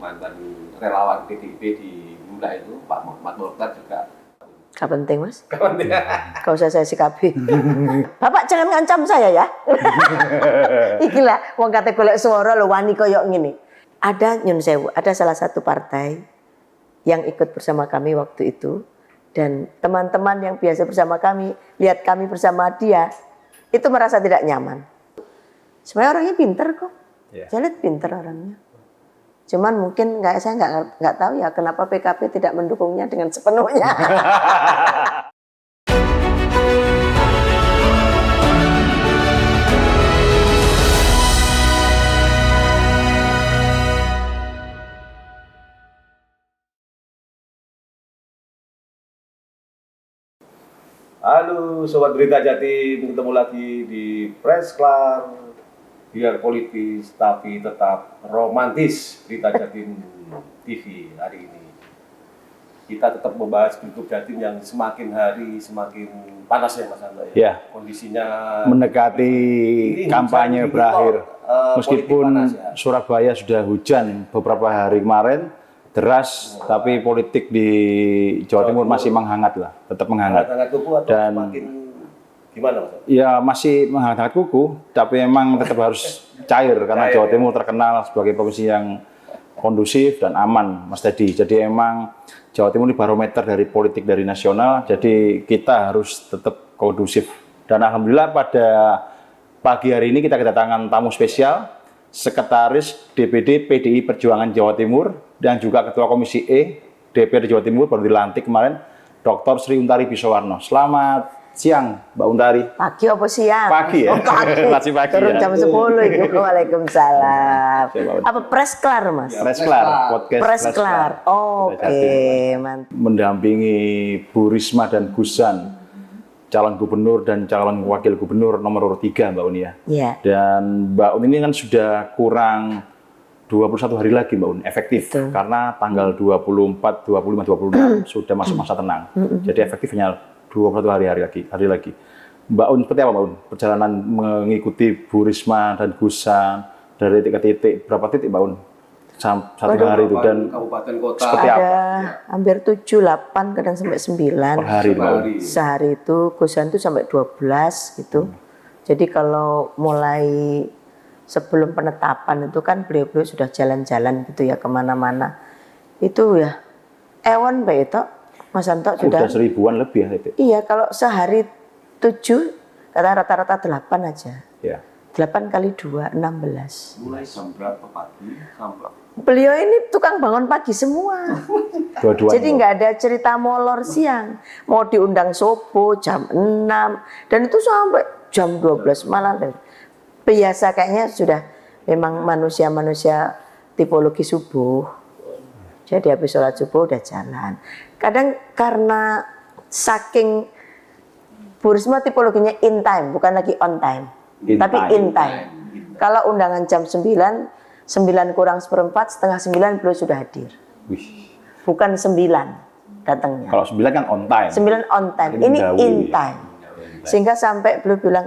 mantan relawan PDIP di Lula itu, Pak Muhammad Mokhtar juga. Gak penting, Mas. Gak penting. Gak usah saya sikapi. Bapak jangan ngancam saya ya. Iki lah, wong kate golek swara lho wani koyo ngene. Ada nyun sewu, ada salah satu partai yang ikut bersama kami waktu itu, dan teman-teman yang biasa bersama kami lihat kami bersama dia itu merasa tidak nyaman. Sebenarnya orangnya pinter kok, saya lihat pinter orangnya. Cuman mungkin saya nggak tahu ya kenapa PKB tidak mendukungnya dengan sepenuhnya. Halo Sobat Berita Jatim, ketemu lagi di Press Club. Biar politis tapi tetap romantis, Berita Jatim TV hari ini. Kita tetap membahas Pilgub Jatim yang semakin hari semakin panas ya Mas Anto ya. Ya. Kondisinya mendekati kampanye berakhir. Meskipun panas, ya. Surabaya sudah hujan beberapa hari kemarin deras, tapi politik di Jawa Timur masih menghangat lah, tetap menghangat. Hangat kuku atau Dan semakin gimana Mas? ya masih menghangat kuku, tapi memang tetap harus cair karena Jawa Timur terkenal sebagai provinsi yang kondusif dan aman, Mas Teddy. Jadi emang Jawa Timur ini barometer dari politik dari nasional, jadi kita harus tetap kondusif. Dan alhamdulillah pada pagi hari ini kita kedatangan tamu spesial, Sekretaris DPD PDI Perjuangan Jawa Timur dan juga Ketua Komisi E DPRD Jawa Timur baru dilantik kemarin, Dr. Sri Untari Bisowarno. Selamat siang, Mbak Untari. Pagi apa siang? Pagi ya? Oh, pagi. Masih pagi Turun ya? jam 10 itu. Waalaikumsalam. Apa Press Klar, Mas? Press Klar, podcast Press Klar. Oke, mantap. Mendampingi Bu Risma dan Gusan, calon gubernur dan calon wakil gubernur nomor 3 Mbak Uni ya. Iya. Dan Mbak Uni ini kan sudah kurang 21 hari lagi Mbak Uni efektif. Betul. Karena tanggal 24, 25, 26 sudah masuk masa tenang. Jadi efektifnya 21 hari lagi. Mbak Un seperti apa Mbak Un? Perjalanan mengikuti Bu Risma dan Gusan dari titik ke titik, berapa titik Mbak Un? Satu hari itu, dan kabupaten kota seperti Ada apa? hampir 7, 8, kadang sampai 9. Per hari Mbak Un. Sehari itu Gusan itu sampai 12 gitu. Jadi kalau mulai sebelum penetapan itu kan beliau-beliau sudah jalan-jalan gitu ya kemana-mana. Itu ya Ewan Mbak itu Mas Anto sudah 1000-an lebih ya titik. Iya, kalau sehari 7, kata rata-rata 8 aja. Ya. 8 kali 2, 16. mulai jam berapa pagi sampai Beliau ini tukang bangun pagi semua. Dua-duanya. Jadi nggak ada cerita molor siang. Mau diundang subuh jam 6. Dan itu sampai jam 12 malam. Biasa kayaknya sudah memang manusia-manusia tipologi subuh. Jadi habis sholat subuh udah jalan. Kadang karena saking Bu Risma tipologinya in time, bukan lagi on time. Tapi in time. Kalau undangan jam 9 kurang seperempat, setengah 9 beliau sudah hadir. Wih. Bukan 9 datangnya. Kalau 9 kan on time. 9 on time. Ini in time. Sehingga sampai beliau bilang,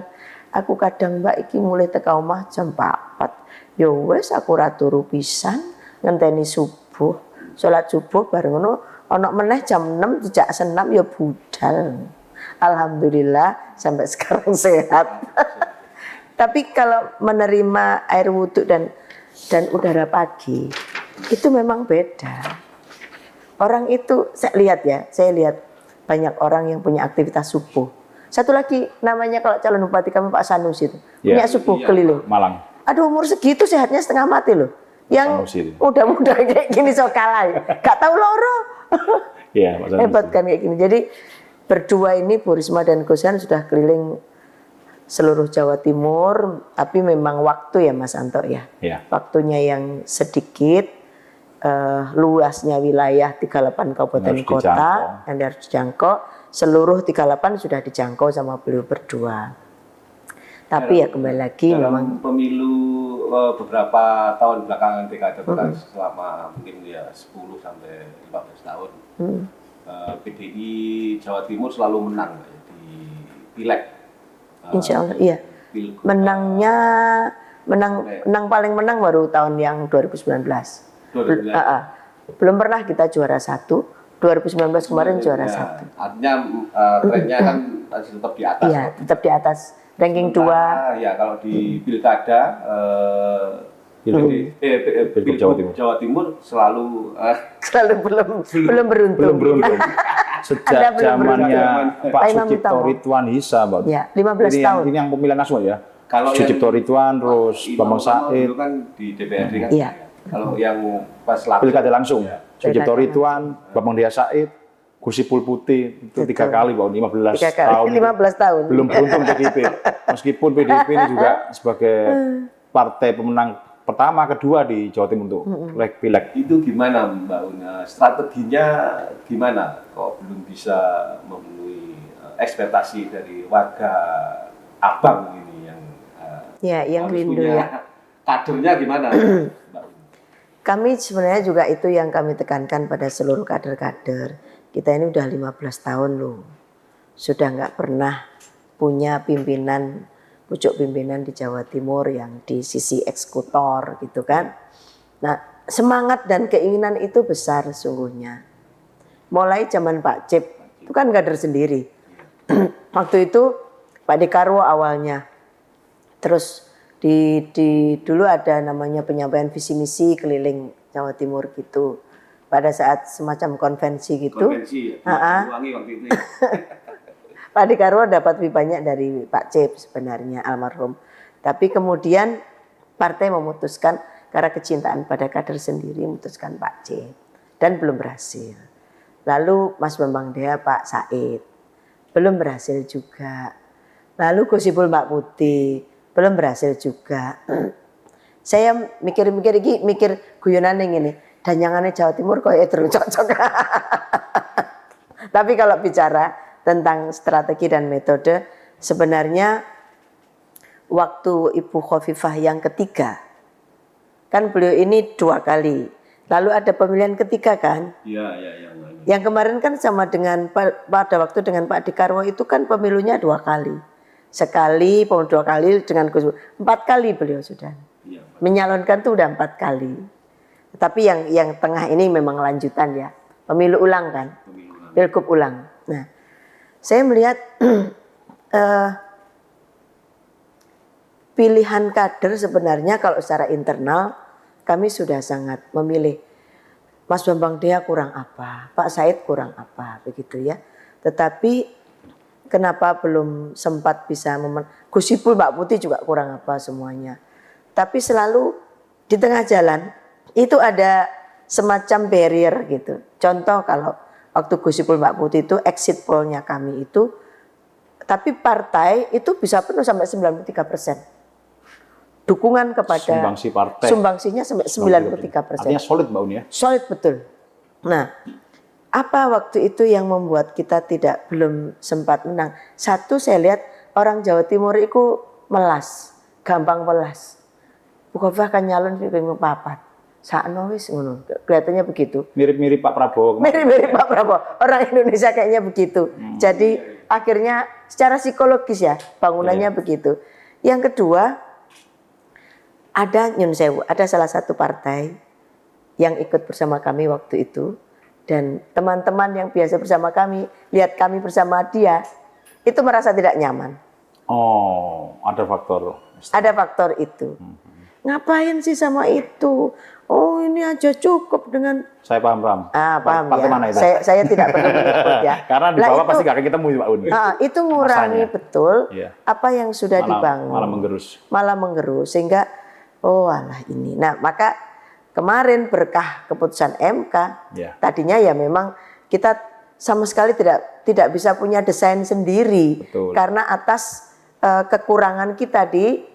aku kadang Mbak iki mulai teka omah jam 4. Ya wes aku raturu pisan ngenteni subuh. Salat subuh bareng ngono ana meneh jam 6 dijak senam ya budal. Alhamdulillah sampai sekarang sehat. Tapi kalau menerima air wudhu dan udara pagi itu memang beda. Orang itu saya lihat banyak orang yang punya aktivitas subuh. Satu lagi namanya kalau calon bupati kami Pak Sanusi itu punya subuh keliling. Malang. Aduh umur segitu sehatnya setengah mati loh. Yang muda-muda kayak gini so kalah, gak tahu loro. Iya, hebat kan kayak gini. Jadi berdua ini Bu Risma dan Gusan sudah keliling seluruh Jawa Timur, tapi memang waktu ya Mas Anto ya. Waktunya yang sedikit, luasnya wilayah 38 kabupaten kota yang harus dijangkau. Seluruh 38 sudah dijangkau sama beliau berdua. Tapi ya kembali lagi memang pemilu beberapa tahun belakangan dekade selama mungkin ya 10 sampai 15 tahun. PDI Jawa Timur selalu menang di pileg. Insya Allah iya. Menang paling menang baru tahun yang 2019. Belum pernah kita juara 1. 2019 kemarin juara 1. Artinya trennya kan masih tetap di atas. Iya, tetap di atas. Ranking 2. Ya kalau di pilkada Pilgub Jawa Timur selalu belum beruntung. Belum beruntung. Sejak Anda belum zamannya Pak Imam Sucipto Utama. Ridwan Hisa, Mbak. Ya, 15 tahun. Ini yang pemilihan nasional ya. Kalau Sucipto Ridwan, terus Bambang Said. dulu kan di DPRD kan. Iya. Kalau yang pas langsung Pilkada langsung. Sucipto Pilkada Ridwan, Bambang Dia Said, Gusipul Putih itu 3 kali, Mbak. 15 3 kali, tahun. 15 tahun. Belum beruntung PDIP. Meskipun PDIP ini juga sebagai partai pemenang pertama, kedua di Jawa Timur untuk pileg. itu gimana Mbak Una? Strateginya gimana? Kok belum bisa memenuhi ekspektasi dari warga Abang ini yang Yang harus rindu punya ya. kadernya gimana? Mbak Una? Kami sebenarnya juga itu yang kami tekankan pada seluruh kader-kader. Kita ini udah 15 tahun loh. Sudah nggak pernah punya pimpinan, pucuk pimpinan di Jawa Timur yang di sisi eksekutor gitu kan. Nah, semangat dan keinginan itu besar sungguhnya. Mulai zaman Pak Cip, itu kan kader sendiri. Waktu itu Pak Dekarwo awalnya. Terus dulu ada namanya penyampaian visi misi keliling Jawa Timur gitu. Pada saat semacam konvensi gitu. Konvensi ya, diulangi waktu itu ya. Pak Dekarwo dapat lebih banyak dari Pak Cip sebenarnya almarhum. Tapi kemudian partai memutuskan karena kecintaan pada kader sendiri memutuskan Pak Cip. Dan belum berhasil. Lalu Mas Bambang Dea Pak Said. Belum berhasil juga. Lalu Gusipul Mbak Putih. Belum berhasil juga. Saya mikir guyonan yang ini. Danyangannya Jawa Timur kok ya terus cocok. Tapi kalau bicara tentang strategi dan metode, sebenarnya waktu Ibu Khofifah yang ketiga, kan beliau ini 2 kali. Lalu ada pemilihan ketiga kan? Iya. Yang kemarin kan sama dengan pada waktu dengan Pak Dekarwo itu kan pemilunya 2 kali. Sekali, 2 kali dengan Gus. 4 kali beliau sudah. Iya. Menyalonkan tuh udah 4 kali. Tapi yang tengah ini memang lanjutan ya. Pemilu ulang kan? Pilgub ulang. Nah, saya melihat pilihan kader sebenarnya kalau secara internal kami sudah sangat memilih. Mas Bambang Dea kurang apa, Pak Said kurang apa, begitu ya. Tetapi kenapa belum sempat bisa Gusipul Mbak Putih juga kurang apa semuanya. Tapi selalu di tengah jalan itu ada semacam barrier gitu. Contoh kalau waktu Gusipul Mbak Putih itu exit poll-nya kami itu, tapi partai itu bisa penuh sampai 93%. Dukungan kepada Sumbangsi partai. Sumbangsinya sampai 93%. Artinya solid Mbak Uni ya? Solid betul. Nah, apa waktu itu yang membuat kita belum sempat menang? Satu, saya lihat orang Jawa Timur itu melas, gampang melas. Bukhofifah kan nyalon di pemilu papat. Sakno wis ngono. Kelihatannya begitu. Mirip-mirip Pak Prabowo. Mirip-mirip Pak Prabowo. Orang Indonesia kayaknya begitu. Jadi akhirnya secara psikologis ya bangunannya begitu. Yang kedua, ada nyun sewu, ada salah satu partai yang ikut bersama kami waktu itu, dan teman-teman yang biasa bersama kami lihat kami bersama dia itu merasa tidak nyaman. Oh, ada faktor. Ada faktor itu. Ngapain sih sama itu? Oh, ini aja cukup dengan. Saya paham. Paham Partai ya. mana itu? Saya tidak perlu menyebut ya. Karena di bawah pasti gak akan ketemu Pak Uni. Itu ngurangi Masanya. betul Iya. apa yang sudah dibangun. Malah menggerus sehingga alah ini. Nah, maka kemarin berkah keputusan MK, tadinya ya memang kita sama sekali tidak bisa punya desain sendiri. Betul. Karena atas kekurangan kita di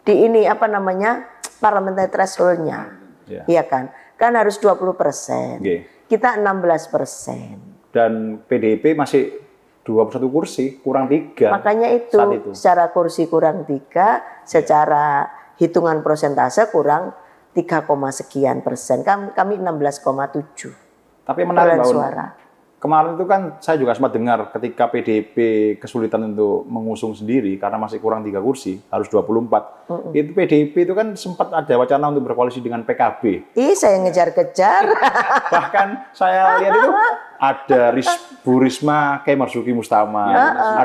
ini apa namanya parliamentary threshold-nya, iya kan? Kan harus 20%, kita 16%. Dan PDIP masih 21 kursi, kurang 3. Makanya itu secara kursi kurang 3, secara hitungan persentase kurang 3, sekian persen. Kami 16,7. Tapi menarik Mbak suara. kemarin itu kan saya juga sempat dengar ketika PDIP kesulitan untuk mengusung sendiri karena masih kurang 3 kursi, harus 24. Itu PDIP itu kan sempat ada wacana untuk berkoalisi dengan PKB. Saya ngejar-kejar. Bahkan saya lihat itu ada Bu Risma, Kiai Marzuki Mustamar,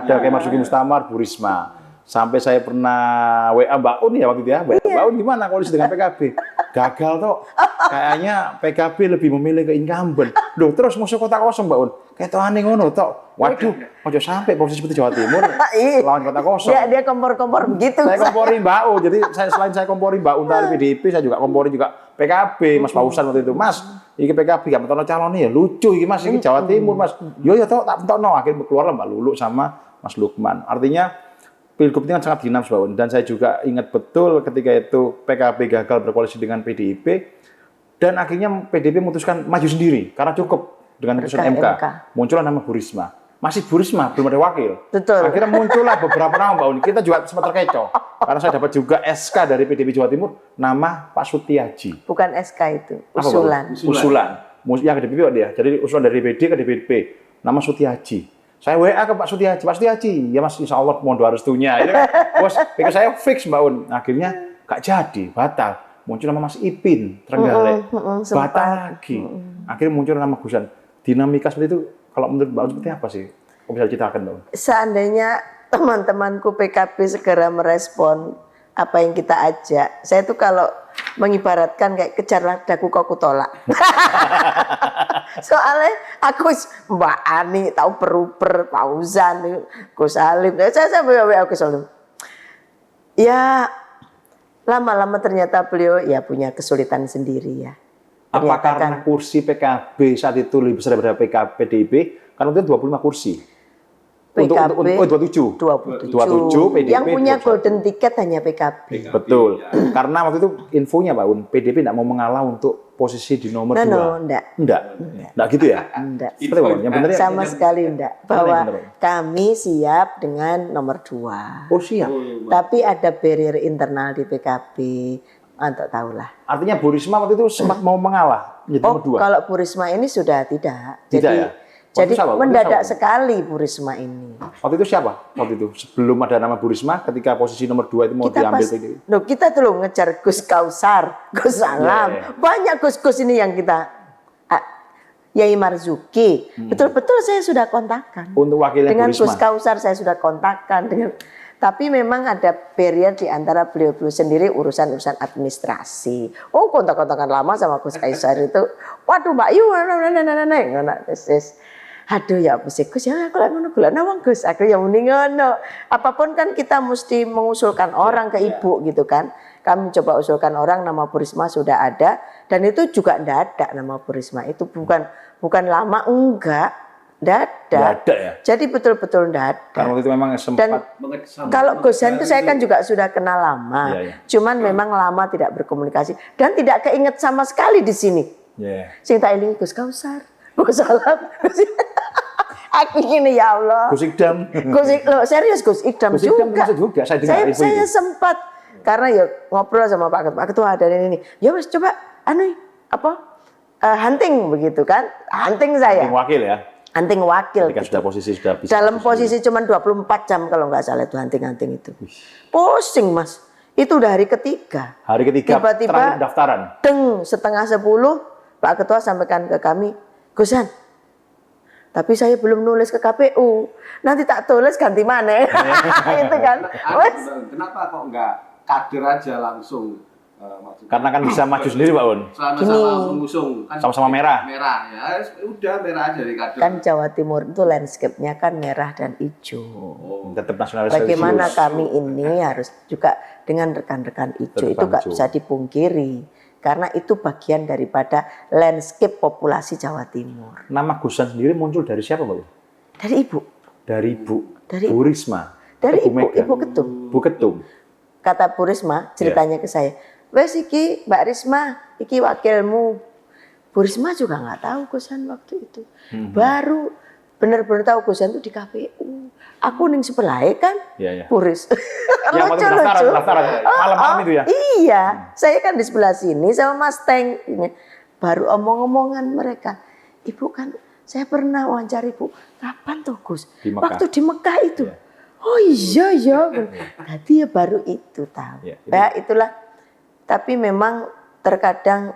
ada Kiai Marzuki Mustamar, Bu Risma. Sampai saya pernah WA Mbak Un ya waktu itu ya, Mbak Un gimana koalisi dengan PKB? Gagal toh, kayaknya PKB lebih memilih ke incumbent. Loh terus musuh kota kosong Mbak Un, kayak tuh aneh ngono toh. Waduh, ojo sampai posisi seperti Jawa Timur lawan kota kosong. Dia kompor-kompor begitu. Saya kompori Mbak Un, jadi selain saya kompori Mbak Un dari PDIP, saya juga kompori juga PKB, Mas Pausan waktu itu. Mas, ini PKB gak mentono calonnya ya lucu ini Mas, ini Jawa Timur Mas. Yo ya toh tak mentono, akhirnya keluar Mbak Lulu sama Mas Lukman. Artinya Pilgub ini kan sangat dinamis, Mbak Un. Dan saya juga ingat betul ketika itu PKB gagal berkoalisi dengan PDIP dan akhirnya PDIP memutuskan maju sendiri karena cukup dengan putusan MK. Muncullah nama Bu Risma. Masih Bu Risma, belum ada wakil. Betul. Akhirnya muncullah beberapa nama, Mbak Un. Kita juga sempat terkecoh karena saya dapat juga SK dari PDIP Jawa Timur nama Pak Sutiaji. Bukan SK itu, usulan. Usulan. Yang ke DPP dia. Jadi usulan dari DPD ke DPP. Nama Sutiaji. Saya WA ke Pak Sutiaji, ya Mas insya Allah mohon doa restunya. Ini kan, bos, pikir saya fix Mbak Un. Akhirnya gak jadi, batal. Muncul nama Mas Ipin, Trenggalek, batal lagi. Akhirnya muncul nama Gusan. Dinamika seperti itu, kalau menurut Mbak Un seperti apa sih? Kok bisa diceritakan Mbak Un? Seandainya teman-temanku PKB segera merespon apa yang kita ajak, saya tuh kalau mengibaratkan kayak kejarlah daku kau kutolak. Soalnya aku Mbak Ani tahu Peruper, Fauzan, Gus Salim, saya Gus Salim. Ya lama-lama ternyata beliau ya punya kesulitan sendiri ya. Apa karena kursi PKB saat itu lebih besar daripada PDIP? Karena itu 25 kursi. PKB untuk 27 PDIP. Yang punya golden ticket hanya PKB. Betul. Karena waktu itu infonya Pak Un, PDIP tidak mau mengalah untuk posisi di nomor 2. Enggak gitu ya? Enggak. Seperti apa? Yang benar sama sekali enggak. Bahwa kami siap dengan nomor 2. Oh siap. Tapi ada barrier internal di PKB. Untuk tahulah. Artinya Bu Risma waktu itu sempat mau mengalah menjadi nomor 2. Kalau Bu Risma ini sudah tidak. Tidak ya? Jadi mendadak sekali Bu Risma ini. Waktu itu siapa? Waktu itu sebelum ada nama Bu Risma, ketika posisi nomor 2 itu mau diambil PDIP. Kita tuh ngejar Gus Kausar, Gus Salam. Banyak Gus-Gus ini yang kita Yai Marzuki. Betul-betul saya sudah kontakkan. Untuk wakilnya dengan Bu Risma. Gus Kausar saya sudah kontakkan dengan. Tapi memang ada barrier di antara beliau-beliau sendiri urusan-urusan administrasi. Oh, kontak-kontakan lama sama Gus Kaisar itu. Waduh, Mbak Yu, aduh ya apa sih Gus ya aku lagi ngono gula nawang Gus aku yang mending ngono. Apapun kan kita mesti mengusulkan orang ke ibu gitu kan. Kami coba usulkan orang nama Bu Risma sudah ada dan itu juga enggak ada nama Bu Risma itu bukan lama enggak ada ya. Jadi betul-betul enggak ada. Karena waktu itu memang sempat. Dan kalau Gusan itu saya kan juga sudah kenal lama. Cuman memang lama tidak berkomunikasi dan tidak keinget sama sekali di sini. Sing tak eling Gus Kausar, Gus Salam. Aku gini ya Allah. Gus Ikdam. Serius Gus Ikdam juga. Saya sempat karena ya ngobrol sama Pak Ketua ada ini. Ya Mas coba hunting begitu kan? Hunting saya. Hunting wakil ya. Hunting wakil. Ketika gitu. sudah bisa. Dalam posisi cuma 24 jam kalau nggak salah itu hunting itu. Pusing Mas. Itu udah hari ketiga. Hari ketiga tiba-tiba terakhir pendaftaran. Setengah 10 Pak Ketua sampaikan ke kami, Gusan, tapi saya belum nulis ke KPU. Nanti tak tulis ganti mana? Itu kan. Kenapa kok nggak kader aja langsung? Karena kan bisa maju sendiri Pak Un. Sama-sama mengusung. Sama-sama merah. Merah ya, udah merah aja di kader. Kan Jawa Timur itu landscape-nya kan merah dan hijau. Tetap nasionalis. Bagaimana kami ini harus juga dengan rekan-rekan hijau itu nggak bisa dipungkiri. Karena itu bagian daripada landscape populasi Jawa Timur. Nama Gusan sendiri muncul dari siapa, Mbak? Dari Ibu. Dari Ibu. Bu Risma. Dari Ibu Ketum. Bu Ketum. Kata Bu Risma ceritanya ke saya, wes iki Mbak Risma, iki wakilmu. Bu Risma juga nggak tahu Gusan waktu itu. Baru benar-benar tahu Gusan itu di KPU. Aku ning sebelah kan, Puris. Lucu. Malam-malam itu ya? Iya, saya kan di sebelah sini sama Mas Teng. Baru omong-omongan mereka. Ibu kan Saya pernah wawancara Ibu. Kapan tuh Gus? Di Mekah. Waktu di Mekah itu. Iya. Oh iya. Berarti ya baru itu tahu. Iya, Ya itulah. Tapi memang terkadang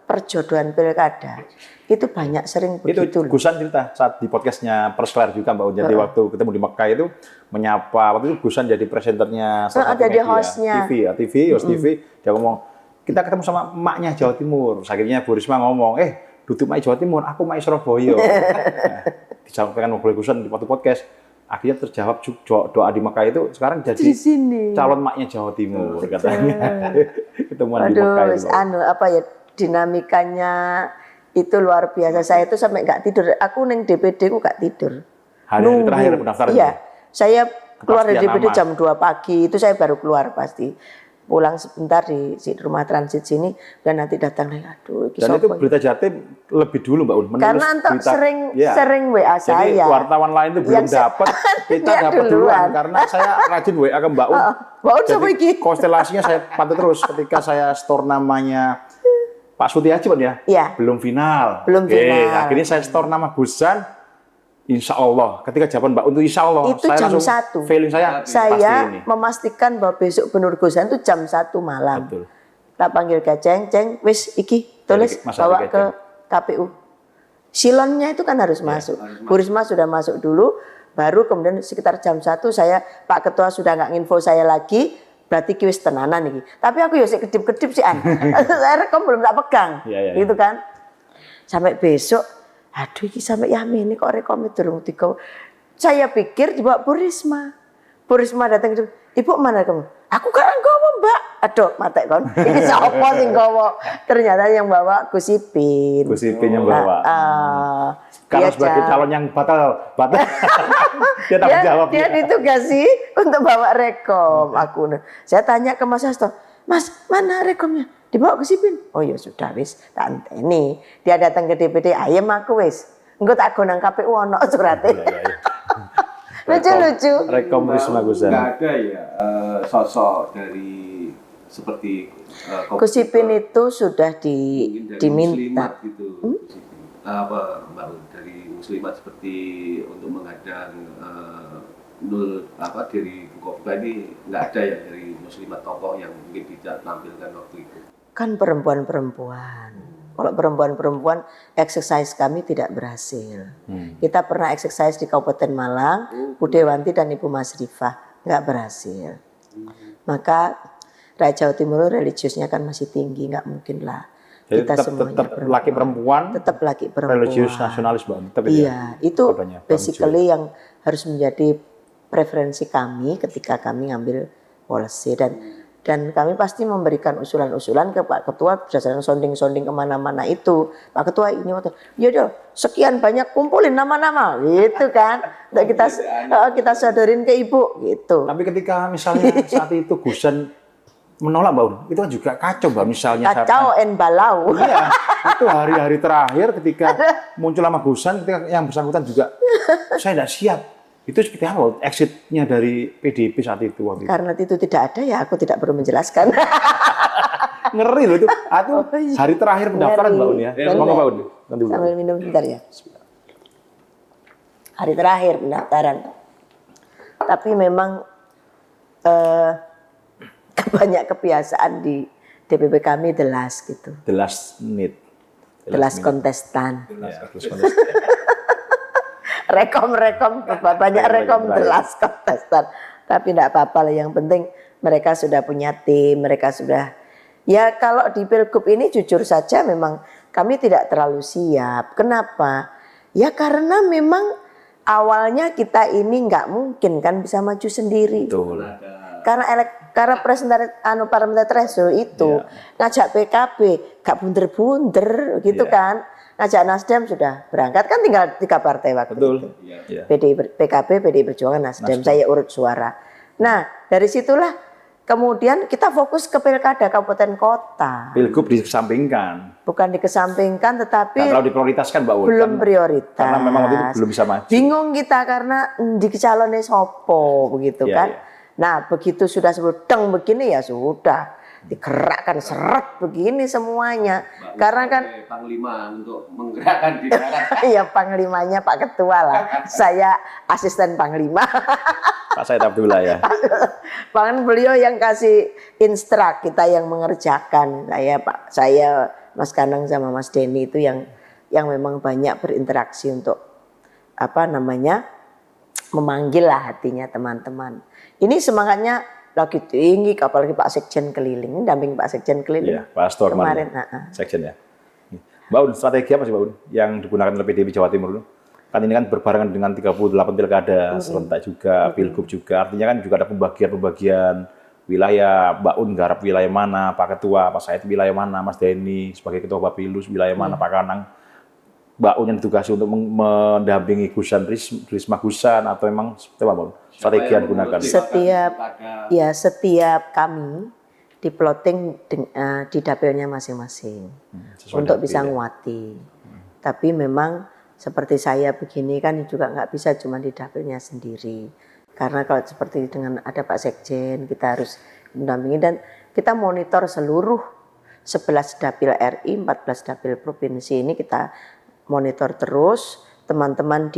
perjodohan pilkada itu banyak sering Itu begitu. Gusan cerita saat di podcastnya Persklar juga Mbak Un. Jadi waktu ketemu di Mekah itu menyapa, waktu itu Gusan jadi presenternya salah satu jadi media, hostnya. host TV, dia ngomong, kita ketemu sama emaknya Jawa Timur. Akhirnya Bu Risma ngomong, duduk mak Jawa Timur, aku mak Surabaya. Nah, disampaikan oleh Gusan di waktu podcast. Akhirnya terjawab doa di Mekah itu sekarang jadi Di sini. calon maknya Jawa Timur katanya. Ketemuan di Mekah itu. Dinamikanya itu luar biasa. Saya itu sampai nggak tidur. Aku neng DPD ku nggak tidur. Hari terakhir pendaftaran. Iya, saya keluar dari Kepastian DPD aman. jam 2 pagi. Itu saya baru keluar pasti. Pulang sebentar di rumah transit sini dan nanti datang lagi. Aduh, Dan itu berita Jatim lebih dulu Mbak Un. Menulis karena entok berita, sering WA Jadi saya. wartawan lain itu belum dapat, kita Dia dapat duluan. duluan. Karena saya rajin WA ke Mbak Un. Mbak Un sama Jadi iki. konstelasinya saya pantau terus. Ketika saya store namanya Pak Suti Haji, ya, Iya. belum final. Belum final. Akhirnya saya store nama Gusan. Insya Allah. Ketika jawaban Mbak Un itu Insya Allah. Itu saya jam langsung 1. feeling saya Saya pasti ini. memastikan bahwa besok Benur Gusan itu jam 1 malam. Betul. Tak panggil Gajeng, wis iki tulis Mas bawa Adi ke KPU. Silonnya itu kan harus masuk. Bu Risma sudah masuk dulu, baru kemudian sekitar jam 1 Pak Ketua sudah nggak nginfo saya lagi, berarti kiwis tenanan iki. Tapi aku ya sik kedip-kedip sih saya rekom belum tak pegang. Iya. Gitu kan. Sampai besok, aduh iki sampai Yamin ini kok rekom durung tiga. Saya pikir dibawa Bu Risma. Bu Risma datang ke Ibu mana kamu? Aku kan nggawa Mbak. Aduh, matek kon. Iki sapa sing nggawa? Ternyata yang bawa Gus Ipin. Gus Ipin yang bawa. Karena Dia sebagai calon yang batal. Dia tak menjawab. Dia ditugasi untuk bawa rekom. Saya tanya ke Mas Hasto, Mas, mana rekomnya? Dibawa ke Sipin. Oh ya sudah wis, tak anteni. Dia datang ke DPD, ayem aku wis. Engko tak gonang KPU ono surate. Lucu-lucu. Rekom Risma Gusan. Nggak ada ya sosok dari seperti Gus Ipin itu sudah mungkin dari diminta. muslimat gitu. Apa Mbak Un, dari muslimat seperti untuk menghadang dari Bukovic ini nggak ada ya dari muslimat tokoh yang mungkin tidak tampilkan waktu itu. Kan perempuan-perempuan. Kalau perempuan-perempuan, exercise kami tidak berhasil. Kita pernah exercise di Kabupaten Malang, Bu Dewanti dan Ibu Mas Rifah, nggak berhasil. Maka rakyat Jawa Timur religiusnya kan masih tinggi, nggak mungkin lah. Jadi Kita tetap semuanya laki perempuan, tetap laki perempuan. religius nasionalis Mbak. Tapi Iya, itu basically yang harus menjadi preferensi kami ketika kami ngambil policy dan kami pasti memberikan usulan-usulan ke Pak Ketua berdasarkan sounding-sounding kemana-mana itu. Pak Ketua ini waktu, ya udah sekian banyak kumpulin nama-nama gitu kan. Untuk kita sodorin ke Ibu gitu. Tapi ketika misalnya saat itu Gusan menolak Mbak Un, itu kan juga kacau Mbak misalnya. Kacau en balau. Iya, itu hari-hari terakhir ketika muncul nama Gusan, ketika yang bersangkutan juga saya tidak siap. Itu seperti apa exit-nya dari PDIP saat itu waktu itu? Karena itu tidak ada ya aku tidak perlu menjelaskan. Ngeri loh itu. Hari terakhir pendaftaran Mbak Un ya. Ngomong Mbak Un. Nanti dulu. Sambil minum bentar ya. Hari terakhir pendaftaran. Tapi memang banyak kebiasaan di DPP kami the last gitu. The last minute. The last kontestan. Ya, terus kontestan. Rekom banyak rekom the last kontestan. Tapi tidak apa-apa lah, yang penting mereka sudah punya tim, mereka sudah ya kalau di Pilgub ini jujur saja memang kami tidak terlalu siap. Kenapa? Ya karena memang awalnya kita ini nggak mungkin kan bisa maju sendiri. Betul. Karena parliamentary threshold itu ngajak PKB gak bunder-bunder gitu kan. Ngajak Nasdem sudah berangkat kan tinggal 3 partai waktu itu. Iya. PKB, PDI Perjuangan, Nasdem. Saya urut suara. Nah, dari situlah kemudian kita fokus ke pilkada kabupaten kota. Pilgub dikesampingkan. Bukan dikesampingkan tetapi Kalau diprioritaskan Mbak Un. belum prioritas. Karena memang waktu itu belum bisa maju. Bingung kita karena di calonnya sopo begitu Iya, kan. iya. Nah, begitu sudah sebut deng begini ya sudah. digerakkan seret begini semuanya. Karena kan Panglima untuk menggerakkan di darat. ya panglimanya Pak Ketua lah. Saya asisten panglima. Pak Said Abdullah ya. Bahkan beliau yang kasih instrak, kita yang mengerjakan. Saya Mas Kanang sama Mas Denny itu yang memang banyak berinteraksi untuk memanggil lah hatinya teman-teman. Ini semangatnya lagi tinggi, apalagi Pak Sekjen keliling, ini damping Pak Sekjen keliling. Iya, Pak Astor kemarin. Sekjen ya. Mbak Un, strategi apa sih Mbak Un yang digunakan oleh PDIP Jawa Timur itu? Kan ini kan berbarengan dengan 38 pilkada, serentak juga, pilgub juga. Artinya kan juga ada pembagian wilayah, Mbak Un garap wilayah mana, Pak Ketua, Pak Said wilayah mana, Mas Denny sebagai Ketua Bapilus wilayah mana, Pak Kanang. Mbak Un yang ditugasi untuk mendampingi Risma Gusan atau memang strategi yang digunakan? Setiap kami di plotting di dapilnya masing-masing untuk bisa nguati. Tapi memang seperti saya begini kan juga nggak bisa cuma di dapilnya sendiri. Karena kalau seperti dengan ada Pak Sekjen kita harus mendampingi dan kita monitor seluruh 11 dapil RI, 14 dapil provinsi ini kita monitor terus, teman-teman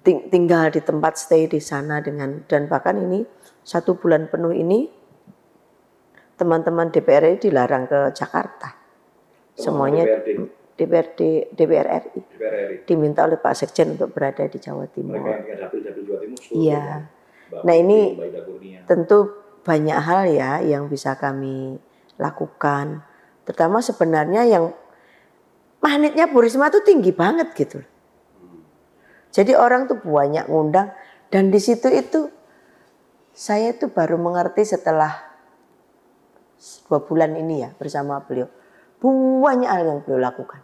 tinggal di tempat stay di sana dan bahkan ini 1 bulan penuh ini teman-teman DPR RI dilarang ke Jakarta. Semuanya DPR RI diminta oleh Pak Sekjen untuk berada di Jawa Timur. Iya. Nah ini tentu banyak hal ya yang bisa kami lakukan. Terutama sebenarnya yang magnetnya Bu Risma tuh tinggi banget gitu. Jadi orang tuh banyak ngundang dan di situ itu saya tuh baru mengerti setelah 2 bulan ini ya bersama beliau. Banyak hal yang beliau lakukan.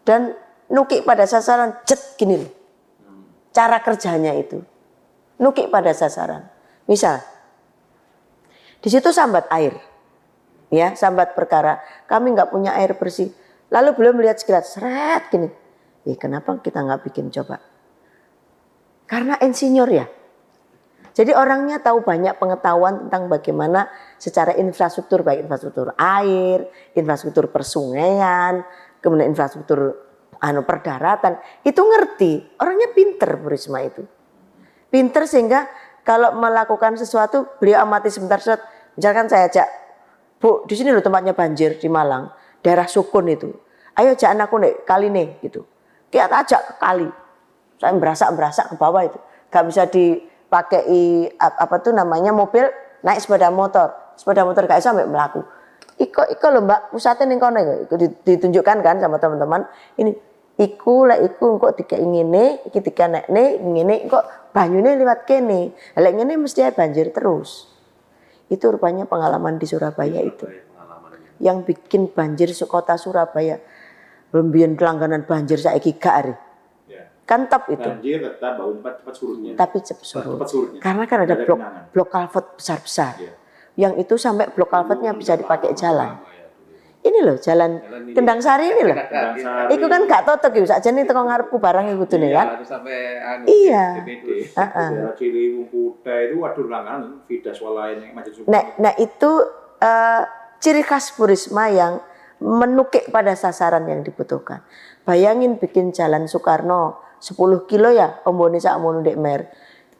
Dan nukik pada sasaran jet gini loh. Cara kerjanya itu. Nukik pada sasaran. Misal di situ sambat air. Ya, sambat perkara kami nggak punya air bersih. Lalu beliau melihat sekilas, seret gini. Kenapa kita nggak bikin coba? Karena insinyur ya. Jadi orangnya tahu banyak pengetahuan tentang bagaimana secara infrastruktur, baik infrastruktur air, infrastruktur persungaian, kemudian infrastruktur perdaratan. Itu ngerti. Orangnya pinter Bu Risma itu. Pinter sehingga kalau melakukan sesuatu beliau amati sebentar. Misalkan saya ajak, Bu, di sini loh tempatnya banjir di Malang. Daerah Sukun itu, ayo ajak anakku nih kali nih gitu. Kita ajak ke kali, saya berasak ke bawah itu, gak bisa dipakai mobil, naik sepeda motor gak bisa sampai melaku. Iko loh Mbak, pusatnya nih kono ditunjukkan kan sama teman-teman. Ini iku kok tiga ingine, iki tiga nek ingine kok banyune liwat kene. Lek ngene mesti banjir terus. Itu rupanya pengalaman di Surabaya itu. Yang bikin banjir kota Surabaya. Belum langganan banjir saiki gak ari. Kan top itu. Banjir tetap cepat surutnya. Tapi cepat surut. Karena kan ada blok kalvert besar-besar. Yang itu sampai blok kalvertnya bisa dipakai jalan. Ini loh jalan Kendang Sari ini loh. Iku kan gak totok ya sakjane teko ngarepku barang iku kudune kan. Iya. Daerah Ciliwung Kuta itu waduh langganan Vidas Walayan macet suku. Nah itu ciri khas Bu Risma yang menukik pada sasaran yang dibutuhkan. Bayangin bikin jalan Soekarno 10 kilo ya, ombone sakmono ndek mer.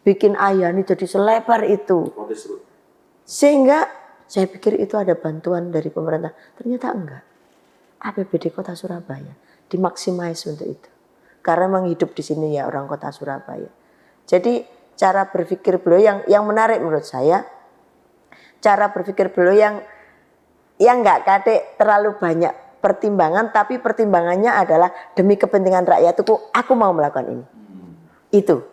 Bikin ayani jadi selebar itu. Sehingga saya pikir itu ada bantuan dari pemerintah. Ternyata enggak. APBD Kota Surabaya dimaksimais untuk itu. Karena memang hidup di sini ya orang Kota Surabaya. Jadi cara berpikir beliau yang menarik menurut saya, cara berpikir beliau yang nggak kadek terlalu banyak pertimbangan, tapi pertimbangannya adalah demi kepentingan rakyat itu aku mau melakukan ini. Itu.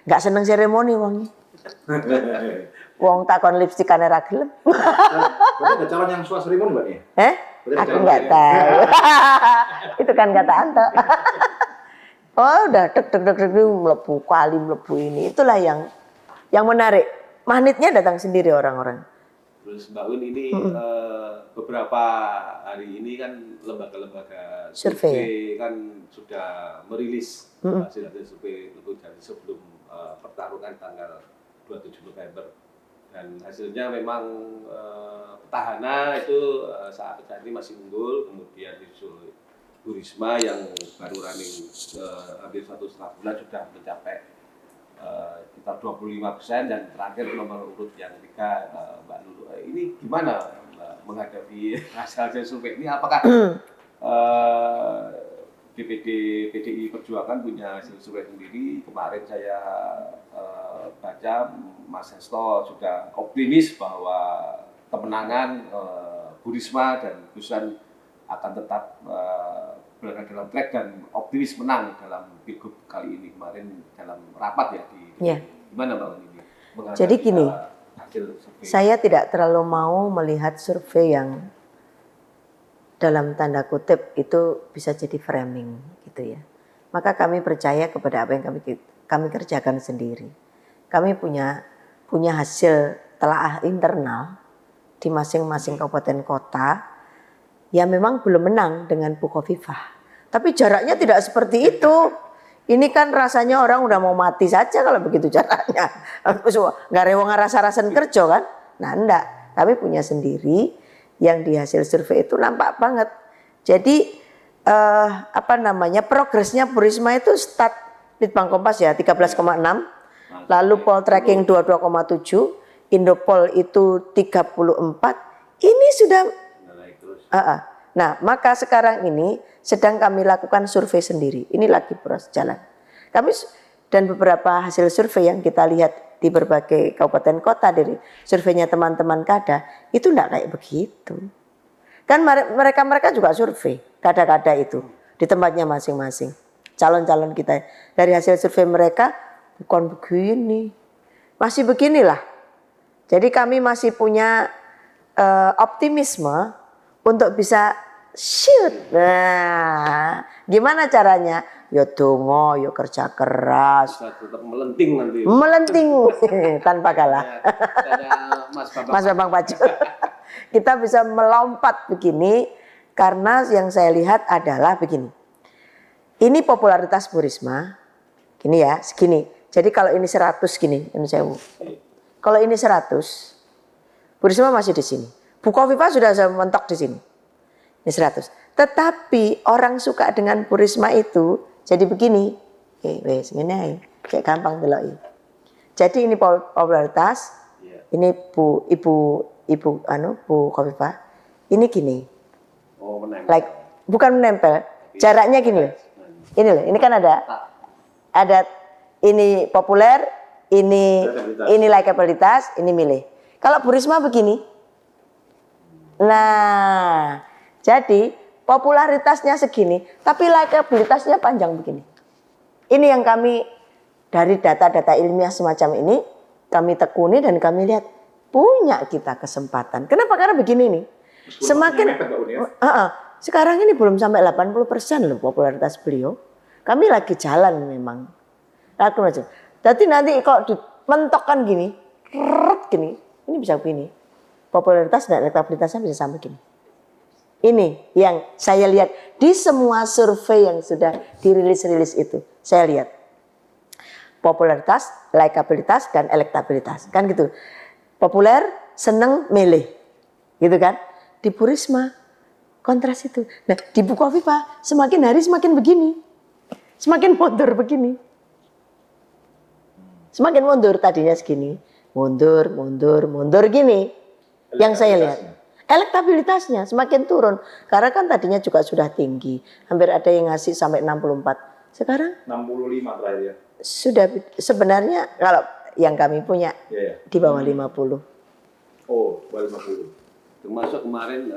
Nggak seneng seremoni wong. Wong takon lipstikane ra gelem. Berarti ada calon yang suka seremoni Mbak ya? Aku nggak tahu. Itu kan kata Anto. Oh udah deg melebu kali melebu ini. Itulah yang menarik. Magnetnya datang sendiri orang-orang. Terus Mbak Un ini beberapa hari ini kan lembaga-lembaga survei kan sudah merilis hasil survei lebih dari sebelum pertarungan tanggal 27 November Dan hasilnya memang petahana itu saat ini masih unggul, kemudian disusul Bu Risma yang baru running hampir 1,5 bulan sudah mencapai sekitar 25%, dan terakhir nomor urut yang 3 Mbak Lulu. Ini gimana Mbak menghadapi hasil survei ini? Apakah DPD PDI Perjuangan punya hasil survei sendiri? Kemarin saya baca Mas Hasto sudah optimis bahwa kemenangan Bu Risma dan Gusan akan tetap berada dalam track dan optimis menang dalam Pilgub kali ini. Kemarin dalam rapat ya gimana Mbak ini? Jadi gini, hasil survei. Saya tidak terlalu mau melihat survei yang dalam tanda kutip itu bisa jadi framing gitu ya. Maka kami percaya kepada apa yang kami kerjakan sendiri. Kami punya hasil telaah internal di masing-masing kabupaten kota yang memang belum menang dengan Bu Khofifah. Tapi jaraknya tidak seperti itu. Ini kan rasanya orang udah mau mati saja kalau begitu jaraknya. Nggak rewong rasa-rasan kerja kan? Nah enggak, kami punya sendiri yang di hasil survei itu nampak banget. Jadi progresnya Bu Risma itu start Litbang Kompas ya 13,6, lalu Poltreking 22,7, Indopol itu 34. Ini sudah Nah, maka sekarang ini sedang kami lakukan survei sendiri. Ini lagi proses jalan. Kami dan beberapa hasil survei yang kita lihat di berbagai kabupaten kota dari surveinya teman-teman Kada itu enggak kayak begitu. Kan mereka juga survei Kada-kada itu di tempatnya masing-masing. Calon-calon kita dari hasil survei mereka bukan begini. Masih beginilah. Jadi kami masih punya optimisme untuk bisa shoot. Nah, gimana caranya? Ya dongo, ya kerja keras. Bisa tetap melenting nanti. Melenting tanpa kalah. Mas Bambang Pacul. Kita bisa melompat begini karena yang saya lihat adalah begini. Ini popularitas Bu Risma. Gini ya, segini. Jadi kalau ini 100 gini, ini saya. Kalau ini 100, Bu Risma masih di sini. Bu Khofifah sudah mentok di sini. Ini 100. Tetapi orang suka dengan Bu Risma itu jadi begini. Wes ngene kayak gampang delok. Jadi ini popularitas. Ini Bu Khofifah. Ini gini. Oh, menempel. Like bukan menempel. Jaraknya gini loh. Ini loh, ini kan ada ini populer, ini likabilitas, ini milih. Kalau Bu Risma begini. Nah, jadi popularitasnya segini, tapi likabilitasnya panjang begini. Ini yang kami dari data-data ilmiah semacam ini kami tekuni dan kami lihat punya kita kesempatan. Kenapa? Karena begini nih. Semakin sekarang ini belum sampai 80% loh popularitas beliau. Kami lagi jalan memang. Jadi nanti kalau dimentokkan gini, ini bisa begini. Popularitas dan elektabilitasnya bisa sampai gini. Ini yang saya lihat di semua survei yang sudah dirilis itu. Saya lihat popularitas, likabilitas, dan elektabilitas. Kan gitu. Populer, seneng, milih. Gitu kan. Di Bu Risma, kontras itu. Nah di Bu Khofifah, semakin hari semakin begini. Semakin mundur begini. Semakin mundur, tadinya segini. Mundur gini. Yang saya lihat. Elektabilitasnya semakin turun. Karena kan tadinya juga sudah tinggi. Hampir ada yang ngasih sampai 64. Sekarang 65 terakhir ya. Sudah sebenarnya kalau yang kami punya di bawah 50. Oh, bawah 50. Termasuk kemarin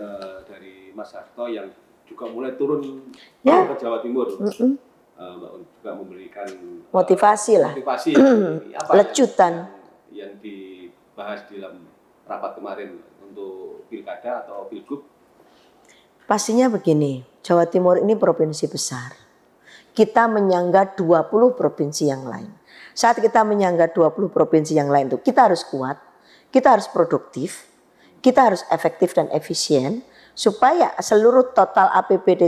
dari Mas Hasto yang juga mulai turun ke Jawa Timur. Juga memberikan motivasi lah. Motivasi. Apa lecutan yang dibahas di dalam rapat kemarin untuk pilkada atau pilgub? Pastinya begini, Jawa Timur ini provinsi besar. Kita menyangga 20 provinsi yang lain. Saat kita menyangga 20 provinsi yang lain itu kita harus kuat, kita harus produktif, kita harus efektif dan efisien supaya seluruh total APBD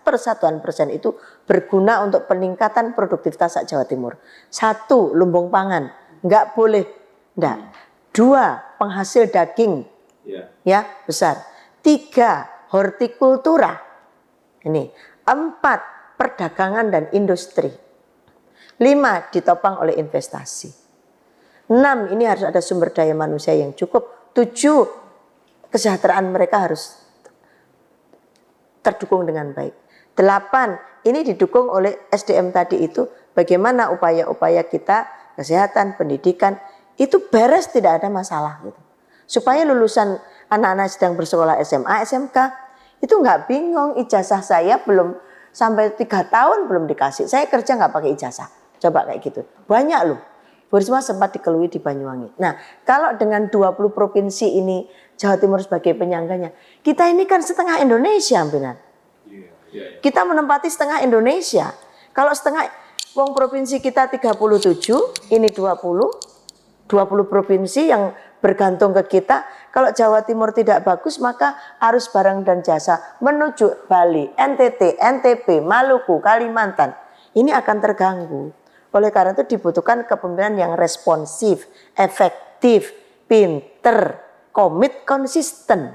per satuan persen itu berguna untuk peningkatan produktivitas Jawa Timur. 1, lumbung pangan, enggak boleh. Enggak. 2 penghasil daging, ya besar. 3 hortikultura, ini. 4 perdagangan dan industri. 5 ditopang oleh investasi. 6 ini harus ada sumber daya manusia yang cukup. 7 kesejahteraan mereka harus terdukung dengan baik. 8 ini didukung oleh SDM tadi itu, bagaimana upaya-upaya kita kesehatan, pendidikan itu beres, tidak ada masalah gitu. Supaya lulusan anak-anak sedang bersekolah SMA, SMK itu nggak bingung, ijazah saya belum sampai 3 tahun belum dikasih. Saya kerja nggak pakai ijazah. Coba kayak gitu. Banyak loh. Bu Risma sempat dikelui di Banyuwangi. Nah, kalau dengan 20 provinsi ini Jawa Timur sebagai penyangganya, kita ini kan setengah Indonesia, benar. Kita menempati setengah Indonesia. Kalau setengah, wong provinsi kita 37, ini 20 provinsi yang bergantung ke kita. Kalau Jawa Timur tidak bagus, maka arus barang dan jasa menuju Bali, NTT, NTB, Maluku, Kalimantan, ini akan terganggu. Oleh karena itu dibutuhkan kepemimpinan yang responsif, efektif, pinter, komit, konsisten.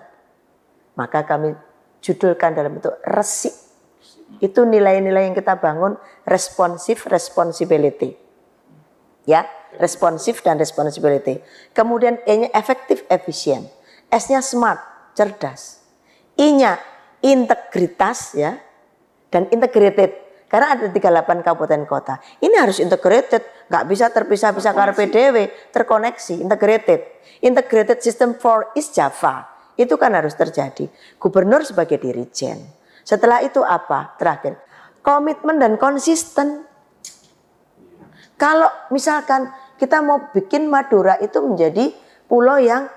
Maka kami judulkan dalam bentuk resik. Itu nilai-nilai yang kita bangun, responsif, responsibility. Ya, responsif dan responsibility. Kemudian E-nya efektif, efisien. S-nya smart, cerdas. I-nya integritas, ya, dan integrated. Karena ada 38 kabupaten kota. Ini harus integrated, nggak bisa terpisah-pisah karpe dewe, terkoneksi, integrated. Integrated system for East Java. Itu kan harus terjadi. Gubernur sebagai dirijen. Setelah itu apa? Terakhir, komitmen dan konsisten. Kalau misalkan kita mau bikin Madura itu menjadi pulau yang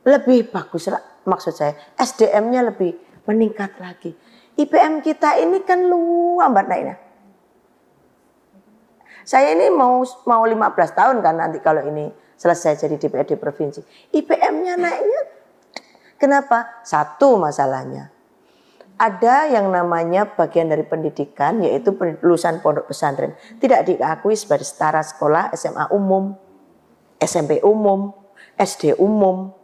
lebih bagus, maksud saya SDM-nya lebih meningkat lagi. IPM kita ini kan luambat naiknya. Saya ini mau 15 tahun kan nanti kalau ini selesai jadi DPRD provinsi. IPM-nya naiknya. Kenapa? Satu masalahnya. Ada yang namanya bagian dari pendidikan, yaitu lulusan pondok pesantren tidak diakui sebagai setara sekolah SMA umum, SMP umum, SD umum.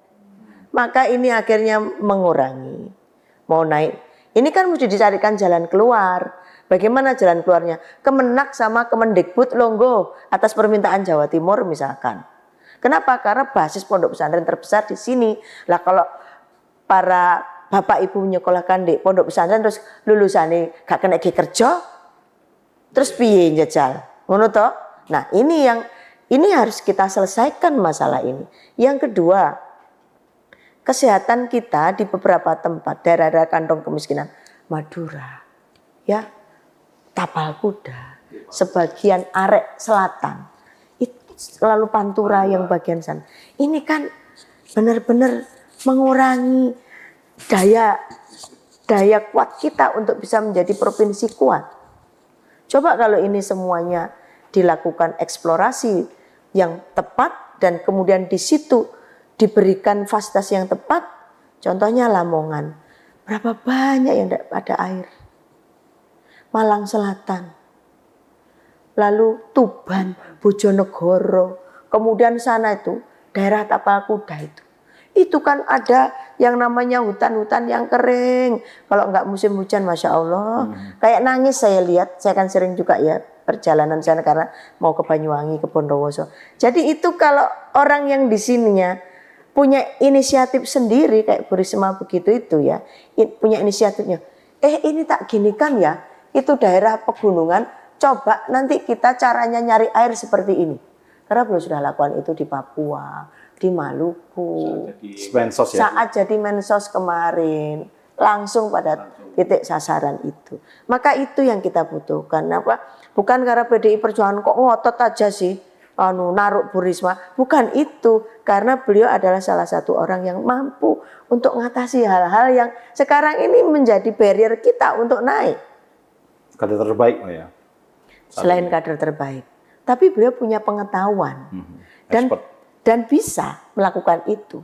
Maka ini akhirnya mengurangi. Mau naik. Ini kan mesti dicarikan jalan keluar. Bagaimana jalan keluarnya? Kemenak sama Kemendikbud longgo atas permintaan Jawa Timur misalkan. Kenapa? Karena basis pondok pesantren terbesar di sini. Lah kalau para bapak ibu menyekolahkan di pondok pesantren terus lulusannya gak kena kerja, terus piye njajal? Ngono toh? Nah, ini harus kita selesaikan masalah ini. Yang kedua, kesehatan kita di beberapa tempat daerah-daerah kantong kemiskinan, Madura, ya, Tapal Kuda, sebagian Arek Selatan, lalu Pantura yang bagian sana. Ini kan benar-benar mengurangi daya kuat kita untuk bisa menjadi provinsi kuat. Coba kalau ini semuanya dilakukan eksplorasi yang tepat dan kemudian di situ diberikan fasilitas yang tepat, contohnya Lamongan, berapa banyak yang tidak ada air. Malang Selatan, lalu Tuban, Bojonegoro, kemudian sana itu daerah Tapal Kuda itu kan ada yang namanya hutan-hutan yang kering. Kalau enggak musim hujan, Masya Allah, kayak nangis saya lihat. Saya kan sering juga ya perjalanan sana karena mau ke Banyuwangi, ke Bondowoso. Jadi itu kalau orang yang di sininya punya inisiatif sendiri kayak Bu Risma begitu itu ya, punya inisiatifnya. Ini tak gini kan ya, itu daerah pegunungan, coba nanti kita caranya nyari air seperti ini. Karena belum sudah lakukan itu di Papua, di Maluku. Saat jadi Mensos kemarin, langsung pada titik sasaran itu. Maka itu yang kita butuhkan. Apa? Bukan karena PDI Perjuangan kok ngotot aja sih, naruh Bu Risma. Bukan itu, karena beliau adalah salah satu orang yang mampu untuk mengatasi hal-hal yang sekarang ini menjadi barrier kita untuk naik. Kader terbaik ya. Selain kader terbaik, tapi beliau punya pengetahuan dan bisa melakukan itu.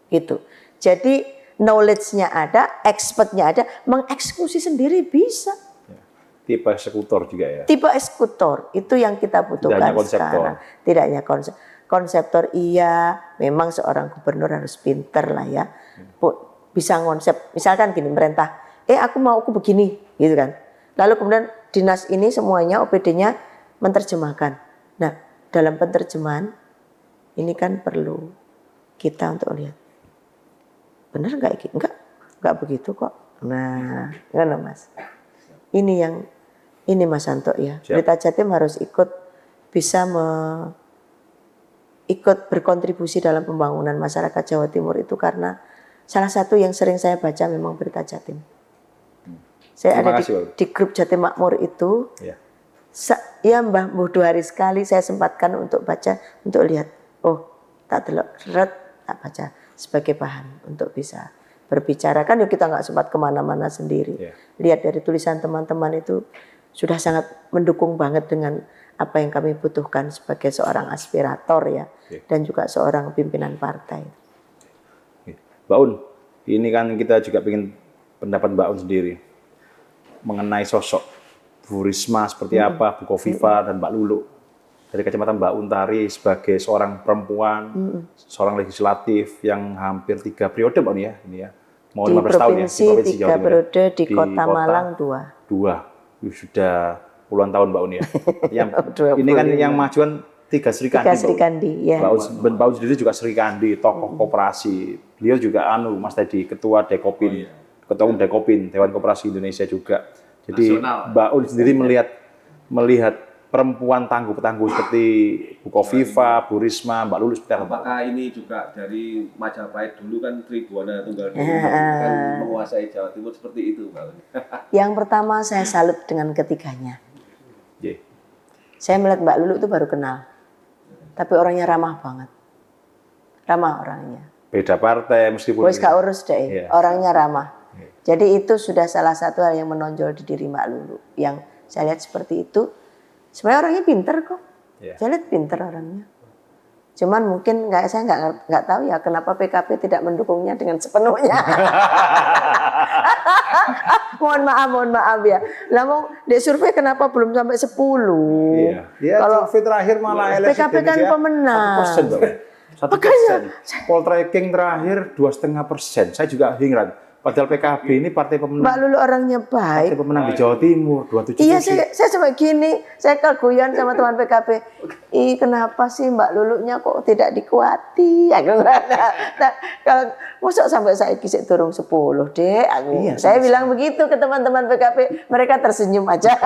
Gitu. Jadi knowledge-nya ada, expert-nya ada, mengeksekusi sendiri bisa. Tipe eksekutor juga ya. Tipe eksekutor itu yang kita butuhkan sekarang. Tidak hanya konsep. konseptor iya, memang seorang gubernur harus pinter lah ya, bisa konsep. Misalkan gini, merintah, aku mau aku begini, gitu kan. Lalu kemudian dinas ini semuanya OPD-nya menerjemahkan. Nah, dalam penerjemahan ini kan perlu kita untuk lihat, benar nggak gitu? Enggak begitu kok. Nah, kan Mas. Ini Mas Santo ya. Siap. Berita Jatim harus ikut ikut berkontribusi dalam pembangunan masyarakat Jawa Timur itu karena salah satu yang sering saya baca memang Berita Jatim. Saya Terima ada kasih, Pak. di grup Jatim Makmur itu. Ya. Ya Mbah, 2 hari sekali saya sempatkan untuk baca, untuk lihat. Oh, tak delok seret, tak baca sebagai bahan untuk bisa berbicara. Kan yuk kita nggak sempat kemana-mana sendiri. Ya. Lihat dari tulisan teman-teman itu sudah sangat mendukung banget dengan apa yang kami butuhkan sebagai seorang aspirator ya, dan juga seorang pimpinan partai. Mbak Un, ini kan kita juga ingin pendapat Mbak Un sendiri mengenai sosok Bu Risma seperti apa, Bu Kofifa dan Mbak Lulu. Dari kacamata Mbak Untari sebagai seorang perempuan, seorang legislatif yang hampir 3 periode Mbak Un ya, ini ya. Mau Di 15 tahun ya, provinsi 3 periode, di kota Malang 2. 2. Sudah puluhan tahun Mbak Un ya. Ini kan yang majuan 3 Serikandi. 3 Serikandi, ya. Mbak Un sendiri juga Serikandi, tokoh koperasi. Beliau juga Mas Teddy, ketua Dekopin, ketua umum Dekopin, Dewan Koperasi Indonesia juga. Jadi Nasional. Mbak Un sendiri melihat perempuan tangguh-tangguh seperti Bu Kofifa, Bu Risma, Mbak Lulu seperti apa? Apakah ini juga dari Majapahit dulu kan Tribuana Tunggal Dewi kan menguasai Jawa Timur seperti itu, Mbak? Yang pertama saya salut dengan ketiganya. Yeah. Saya melihat Mbak Lulu itu baru kenal, tapi orangnya ramah banget, ramah orangnya. Beda partai meskipun. Wes gak urus deh, Iya. orangnya ramah. Jadi itu sudah salah satu hal yang menonjol di diri Mbak Lulu. Yang saya lihat seperti itu. Sebenarnya orangnya pinter kok. Iya. Saya lihat pinter orangnya. Cuman mungkin saya nggak tahu ya kenapa PKB tidak mendukungnya dengan sepenuhnya. mohon maaf ya. Lah mau di survei kenapa belum sampai 10? Iya. Ya, Kalau survei terakhir malah PKB kan pemenang. 1%. 1%. Poltreking terakhir 2,5%. Saya juga heran. Padahal PKB ini partai pemenang. Mbak Lulu orangnya baik. Partai pemenang di Jawa Timur 27 Iya, kursi. saya sampai gini, saya keguyan sama teman PKB. Kenapa sih Mbak Lulunya kok tidak dikuati? Kalau masuk sampai saya kisik turun 10 deh. Iya, Saya bilang begitu ke teman-teman PKB, mereka tersenyum aja.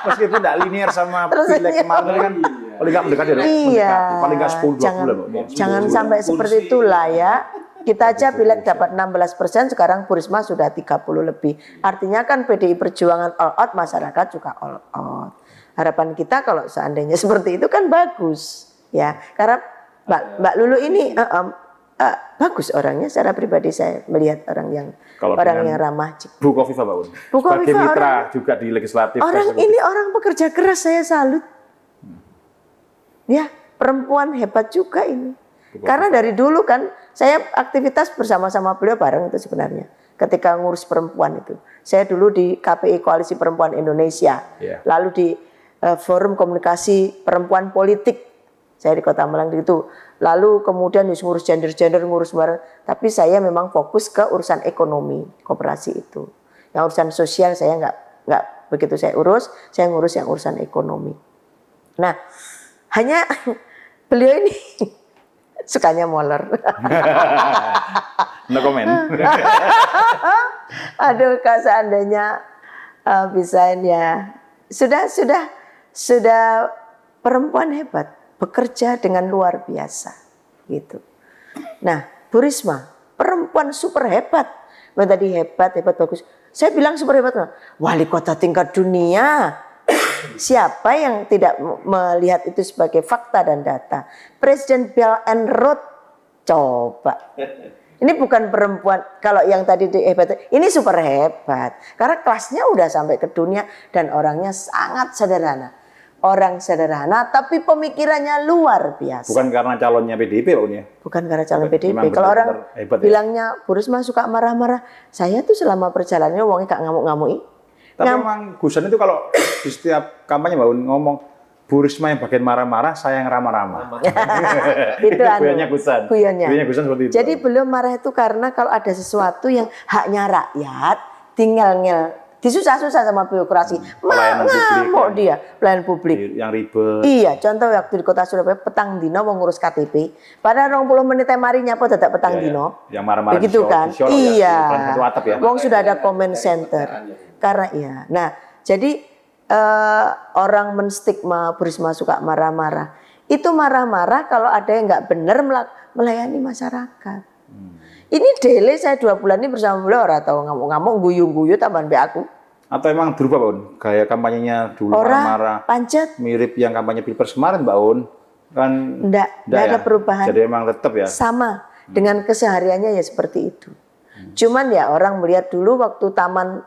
Meskipun tidak linear sama Tersenyum. pileg kemarin kan paling nggak mendekati ya. Iya. Paling nggak 10 Jangan, 20 loh. jangan sampai seperti itulah ya. Kita aja pileg dapat 16%, sekarang Bu Risma sudah 30 lebih. Artinya kan PDI Perjuangan all out, masyarakat juga all out. Harapan kita kalau seandainya seperti itu kan bagus, ya. Karena Mbak Lulu ini bagus orangnya. Secara pribadi saya melihat orang yang ramah. Bu Kofifa Mbak Un. Bu Sebagai Kofifa mitra juga di legislatif. Orang ini orang pekerja keras, saya salut. Ya, perempuan hebat juga ini. Karena dari dulu kan saya aktivitas bersama-sama beliau bareng itu sebenarnya. Ketika ngurus perempuan itu. Saya dulu di KPI Koalisi Perempuan Indonesia. Yeah. Lalu di Forum Komunikasi Perempuan Politik. Saya di Kota Malang itu. Lalu kemudian ngurus gender, ngurus bareng. Tapi saya memang fokus ke urusan ekonomi koperasi itu. Yang urusan sosial saya nggak begitu saya urus. Saya ngurus yang urusan ekonomi. Nah, hanya beliau ini sukanya molor. No comment. Aduh, kalau seandainya bisa ya. Sudah perempuan hebat, bekerja dengan luar biasa gitu. Nah, Bu Risma, perempuan super hebat. Tadi hebat bagus. Saya bilang super hebat. Wali kota tingkat dunia. Siapa yang tidak melihat itu sebagai fakta dan data? Presiden Belt and Road, coba. Ini bukan perempuan, kalau yang tadi hebat, ini super hebat. Karena kelasnya udah sampai ke dunia dan orangnya sangat sederhana. Orang sederhana tapi pemikirannya luar biasa. Bukan karena calonnya PDIP Pak Un ya? Bukan karena calon PDIP. Memang Kalau orang benar-benar hebat ya? bilangnya Bu Risma suka marah-marah, saya tuh selama perjalanannya wongnya gak ngamuk-ngamuk. Tapi memang Gusan itu kalau di setiap kampanye Mbak Un ngomong Bu Risma yang bagian marah-marah, saya yang ramah-ramah. Itu Guyonnya Gusan. Guyonnya. Guyonnya Gusan seperti itu. Jadi beliau marah itu karena kalau ada sesuatu yang haknya rakyat, tinggal disusah-susah sama birokrasi. Pelayanan publik, Ngamuk dia, pelayanan publik. yang ribet. Iya, contoh waktu di kota Surabaya petang dino mau ngurus KTP, padahal 20 menit mari nyapa tetap petang Iya, dino. yang marah-marah Begitu di kan? Solo Iya. ya, di satu atap ya. Wong sudah ada comment center. Karena iya. Nah, jadi orang menstigma Bu Risma suka marah-marah. Itu marah-marah kalau ada yang nggak benar melayani masyarakat. Ini delay saya 2 bulan ini bersama beliau, orang tahu ngamuk-ngamuk, guyu-guyu tambahan be aku. Atau emang berubah, Mbak Un? Gaya kampanyenya dulu Orang marah-marah. pancet. Mirip yang kampanye Pilpres kemarin, Mbak Un. Kan Enggak ada perubahan. Jadi emang tetap ya. Sama dengan kesehariannya ya seperti itu. Cuman ya orang melihat dulu waktu taman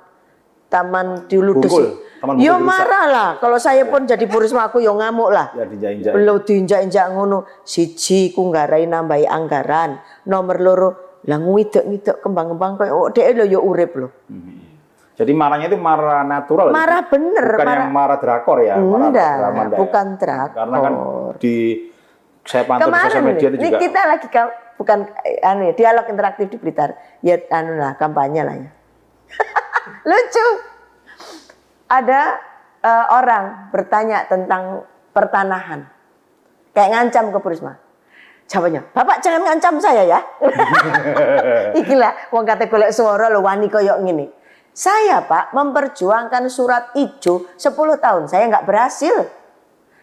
dulu Bungkul. Taman yo Bungkul marah lah. Kalau saya pun jadi Bu Risma aku yo ngamuk lah. Ya diinjak-injak. Belum diinjak-injak ngono. Siji ku nggarai nambahi anggaran. Nomor loro lah ngidek-ngidek kembang-kembang koyo dhek lho yo urip lho. Jadi marahnya itu marah natural. Marah bener, Bukan yang marah drakor ya. Marah Enggak, drama ya. bukan drakor. Karena kan saya pantau di sosial media itu ini juga. kita lagi bukan dialog interaktif di Blitar. Ya lah kampanye lah ya. Lucu. Ada orang bertanya tentang pertanahan. Kayak ngancam ke Bu Risma. Jawabnya, Bapak jangan ngancam saya ya. Ikilah wong kate golek swara lho wani koyo ngene. Saya Pak memperjuangkan surat ijo 10 tahun, saya nggak berhasil.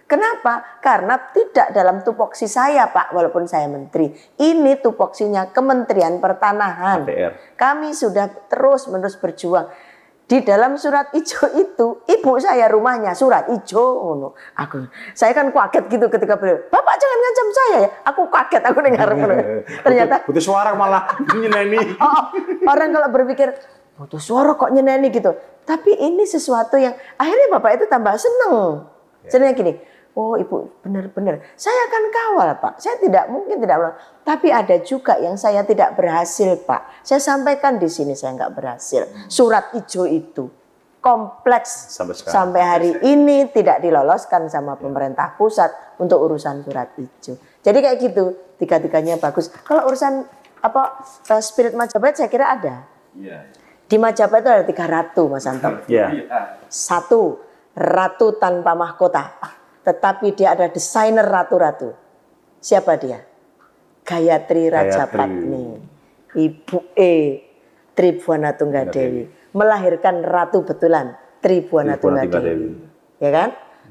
Kenapa? Karena tidak dalam tupoksi saya Pak, walaupun saya menteri. Ini tupoksinya Kementerian Pertanahan. ATR. Kami sudah terus-menerus berjuang. Di dalam surat ijo itu, ibu saya rumahnya surat ijo. Saya kan kaget gitu ketika beliau, Bapak jangan ngancam saya ya. Aku kaget, aku dengar. Ternyata butuh suara malah nyeneni. orang kalau berpikir, butuh suara kok nyeneni gitu. Tapi ini sesuatu yang akhirnya Bapak itu tambah seneng. Senengnya gini, oh Ibu benar-benar, saya akan kawal Pak. Saya tidak mungkin tidak. Tapi ada juga yang saya tidak berhasil Pak. Saya sampaikan di sini saya nggak berhasil. Surat ijo itu kompleks sampai hari ini tidak diloloskan sama pemerintah pusat untuk urusan surat ijo. Jadi kayak gitu, tiga-tiganya bagus. Kalau urusan spirit Majapahit saya kira ada. Di Majapahit itu ada 3 ratu, Mas Anton. Satu, ratu tanpa mahkota. Tetapi dia ada desainer ratu-ratu. Siapa dia? Gayatri Rajapatni. Ibu Tribhuwana Tunggadewi. Melahirkan ratu betulan, Tribhuwana Tunggadewi. Ya kan?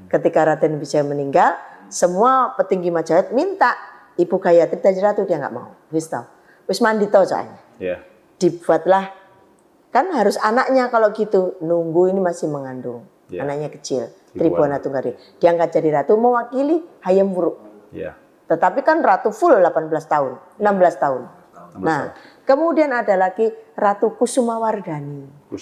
Ketika Raden Wijaya meninggal, semua petinggi Majapahit minta Ibu Gayatri jadi ratu, dia nggak mau. Wis mandito soalnya. Dibuatlah, kan harus anaknya kalau gitu, nunggu ini masih mengandung, anaknya kecil, Tribhuwana Tunggadewi, diangkat jadi ratu mewakili Hayam Wuruk. Tetapi kan ratu full 18 tahun, 16 tahun. Nah, kemudian ada lagi Ratu Kusumawardhani.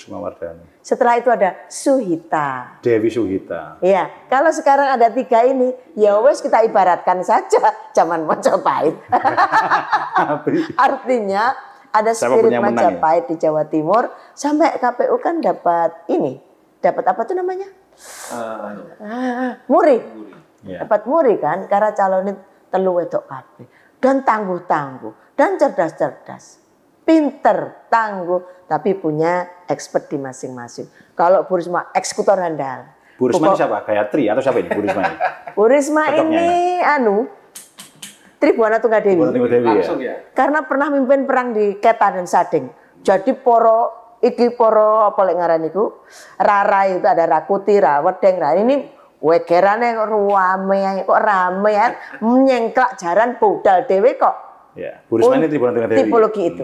Setelah itu ada Suhita. Dewi Suhita. Ya, kalau sekarang ada 3 ini, ya wes kita ibaratkan saja zaman Majapahit. Artinya ada spirit Majapahit di Jawa Timur, sampai KPU kan dapat apa tuh namanya? Muri. Dapat muri kan, karena calonin telu wedok kabeh. Dan tangguh-tangguh, dan cerdas-cerdas. Pinter, tangguh, tapi punya expert di masing-masing. Kalau Bu Risma eksekutor handal. Bu Risma ini siapa? Gayatri atau siapa ini Bu Risma ini? Bu Risma ini Tribhuwana Tunggadewi. Ya? Karena pernah mimpin perang di Ketan dan Sading. Jadi poro apa lek ngaran iku? Rara itu ada Rakuti, Rawedeng. Ini wegerane kok rame ya, menyengklak jaran budal dhewe kok. Ya, Bu Risma ini Tribhuwana Tunggadewi. Tipologi itu.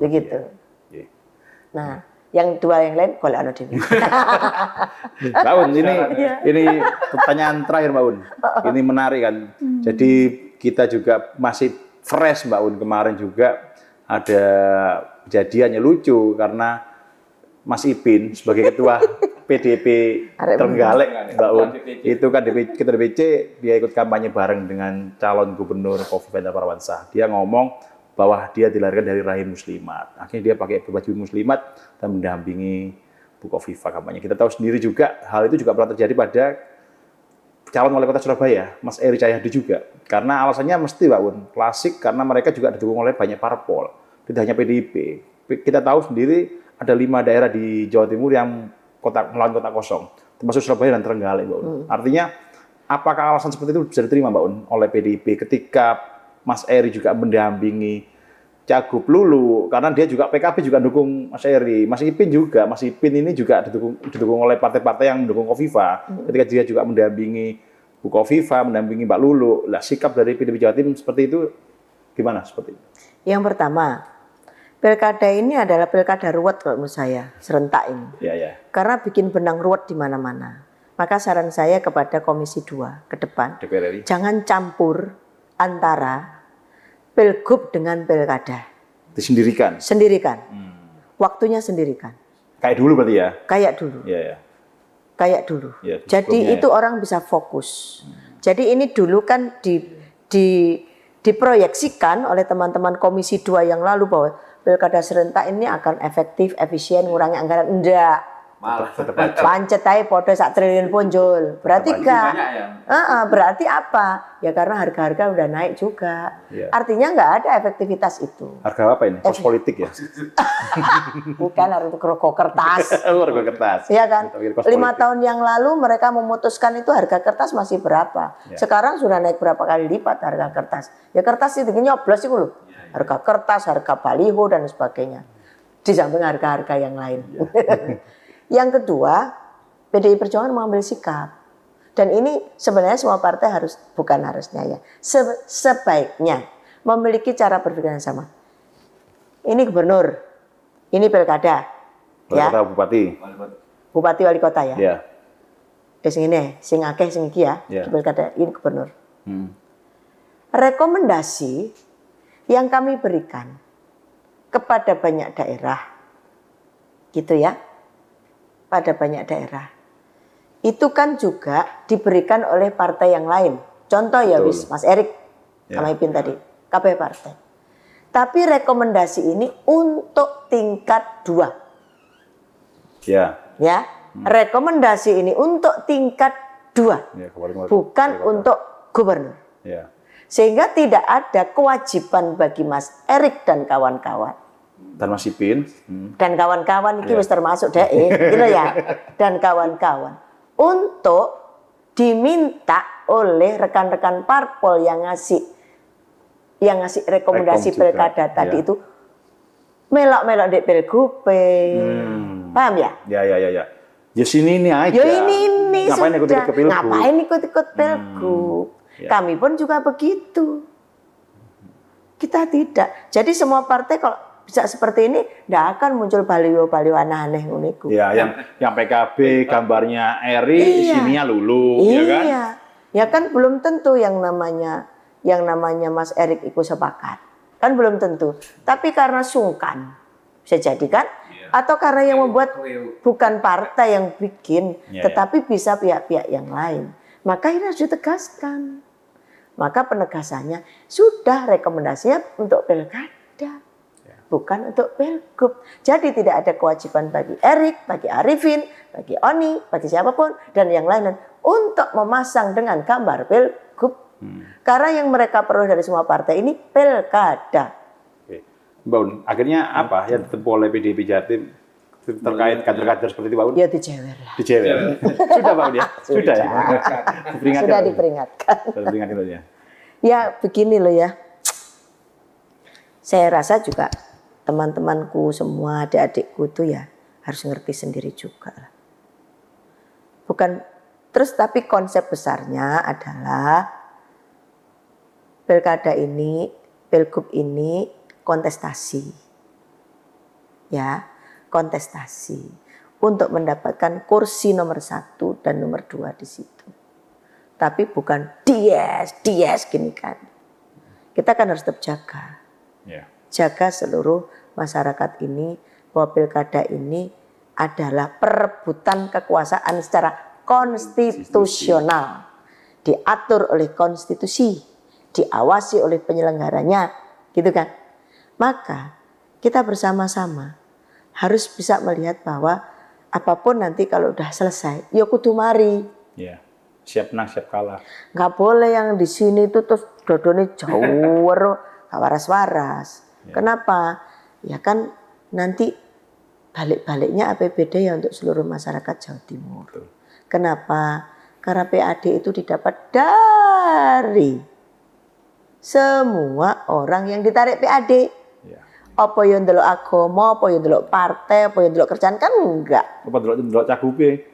Begitu. Nah, yang 2 yang lain golek ana dhewe. Mbak Un, ini pertanyaan terakhir Mbak Un. Ini menarik kan. Jadi kita juga masih fresh Mbak Un, kemarin juga ada kejadiannya lucu karena Mas Ipin sebagai ketua PDP Trenggalek Mbak Un, itu kan ketua DPC, dia ikut kampanye bareng dengan calon gubernur Khofifah Indar Parawansa. Dia ngomong bahwa dia dilahirkan dari rahim muslimat. Akhirnya dia pakai baju muslimat dan mendampingi Bu Khofifah kampanye. Kita tahu sendiri juga hal itu juga pernah terjadi pada calon wali kota Surabaya, Mas Eri Cahyadi juga. Karena alasannya mesti Pak Un, klasik karena mereka juga didukung oleh banyak parpol, tidak hanya PDIP. Kita tahu sendiri ada 5 daerah di Jawa Timur yang melawan kota kosong, termasuk Surabaya dan Trenggalek, Mbak Un. Artinya, apakah alasan seperti itu bisa diterima Mbak Un oleh PDIP ketika Mas Eri juga mendampingi Cagup Lulu, karena dia juga PKB juga dukung Mas Eri, Mas Ipin juga, Mas Ipin ini juga didukung oleh partai-partai yang mendukung Kofifa. Ketika dia juga mendampingi Bu Kofifa, mendampingi Mbak Lulu, lah sikap dari PDIP Jawa Timur seperti itu gimana seperti itu? Yang pertama, pilkada ini adalah pilkada ruwet kalau menurut saya, serentak ini. Ya, ya. Karena bikin benang ruwet di mana-mana. Maka saran saya kepada Komisi 2 ke depan, DPR RI. jangan campur antara pilgub dengan pilkada. Disendirikan. Sendirikan. Waktunya sendirikan. Kayak dulu berarti ya? Kayak dulu. Iya, ya. Kayak dulu. Ya, Jadi sebelumnya itu orang bisa fokus. Jadi ini dulu kan diproyeksikan oleh teman-teman Komisi 2 yang lalu bahwa pilkada serentak ini akan efektif, efisien, ngurangi anggaran. Enggak. Malah Pancet aja podo 1 triliun punjul. Berarti enggak. Berarti apa? Ya karena harga-harga udah naik juga. Iya. Artinya enggak ada efektivitas itu. Harga apa ini? Kos politik ya? Bukan harus rokok kertas. Harga kertas. Iya kan? 5 Kos politik. tahun yang lalu mereka memutuskan itu harga kertas masih berapa. Ya. Sekarang sudah naik berapa kali lipat harga kertas. Ya kertas itu nyoblos itu loh. Harga kertas, harga baliho dan sebagainya. Di samping harga-harga yang lain. Yang kedua, PDI Perjuangan mengambil sikap. Dan ini sebenarnya semua partai bukan harusnya ya. Sebaiknya memiliki cara berpikir yang sama. Ini gubernur, ini pilkada. Wali Ya. kota, bupati. Bupati wali kota ya. Ya. Sing ini, sing akeh sing iki ya. Ya. Di pilkada ini gubernur. Hmm. Rekomendasi yang kami berikan kepada banyak daerah, gitu ya, pada banyak daerah, itu kan juga diberikan oleh partai yang lain. Contoh ya, Betul. Mas Erik Ya. sama Ipin tadi, KB partai. Tapi rekomendasi ini untuk tingkat 2. Ya. Ya, rekomendasi ini untuk tingkat 2, Ya, kabupaten bukan wali kota. untuk gubernur. Ya. Sehingga tidak ada kewajiban bagi Mas Erik dan kawan-kawan. Dan Mas Ipin. Dan kawan-kawan ini Ya. wis termasuk DE, gitu ya. Dan kawan-kawan untuk diminta oleh rekan-rekan parpol yang ngasih rekomendasi Rekom juga, pilkada tadi ya. itu melok-melok di pilgupe. Paham ya? Ya. Ya sini ini aja. Ya ini Ngapain sudah. ikut-ikut ke pilgub? Ngapain ikut-ikut pilgub? Ya. Kami pun juga begitu. Kita tidak. Jadi semua partai kalau bisa seperti ini, tidak akan muncul baliho-baliho aneh-aneh uniku. Ya, yang PKB gambarnya Eri, Iya. sininya Lulu, ya kan? Iya. Ya kan belum tentu yang namanya Mas Erik ikut sepakat. Kan belum tentu. Tapi karena sungkan, bisa jadi kan? Atau karena yang membuat bukan partai yang bikin, Iya, tetapi bisa pihak-pihak yang lain. Maka ini harus ditegaskan. Maka penegasannya sudah rekomendasinya untuk pilkada, bukan untuk pilgub. Jadi tidak ada kewajiban bagi Erik, bagi Arifin, bagi Oni, bagi siapapun dan yang lain untuk memasang dengan gambar pilgub. Karena yang mereka perlu dari semua partai ini pilkada. Mbak Un, akhirnya apa yang ditempuh oleh PDIP Jatim terkait kader-kader seperti itu, Mbak Un? Ya dijewer lah. Dijewer. Sudah, Mbak Un ya? Sudah ya? Diperingatkan. Sudah diperingatkan. Sudah diperingatkan ya? Ya begini loh ya. Saya rasa juga teman-temanku semua, adik-adikku itu ya harus ngerti sendiri juga lah. Bukan terus tapi konsep besarnya adalah pilkada ini, pilgub ini kontestasi. Ya, kontestasi untuk mendapatkan kursi nomor 1 dan nomor 2 di situ. Tapi bukan dies gini kan. Kita kan harus tetap jaga. Ya. Jaga seluruh masyarakat ini bahwa pilkada ini adalah perebutan kekuasaan secara konstitusional. Diatur oleh konstitusi, diawasi oleh penyelenggaranya, gitu kan. Maka kita bersama-sama harus bisa melihat bahwa apapun nanti kalau udah selesai, ya kudu mari. Ya. Siap menang, siap kalah. Nggak boleh yang di sini itu terus dodone jauh, gak waras-waras. Kenapa? Ya kan nanti balik-baliknya APBD ya untuk seluruh masyarakat Jawa Timur. Betul. Kenapa? Karena PAD itu didapat dari semua orang yang ditarik PAD. Ya. Apa yang ndelok agama, apa yang ndelok partai, apa yang ndelok kerjaan, kan enggak. Apa delok cagupe?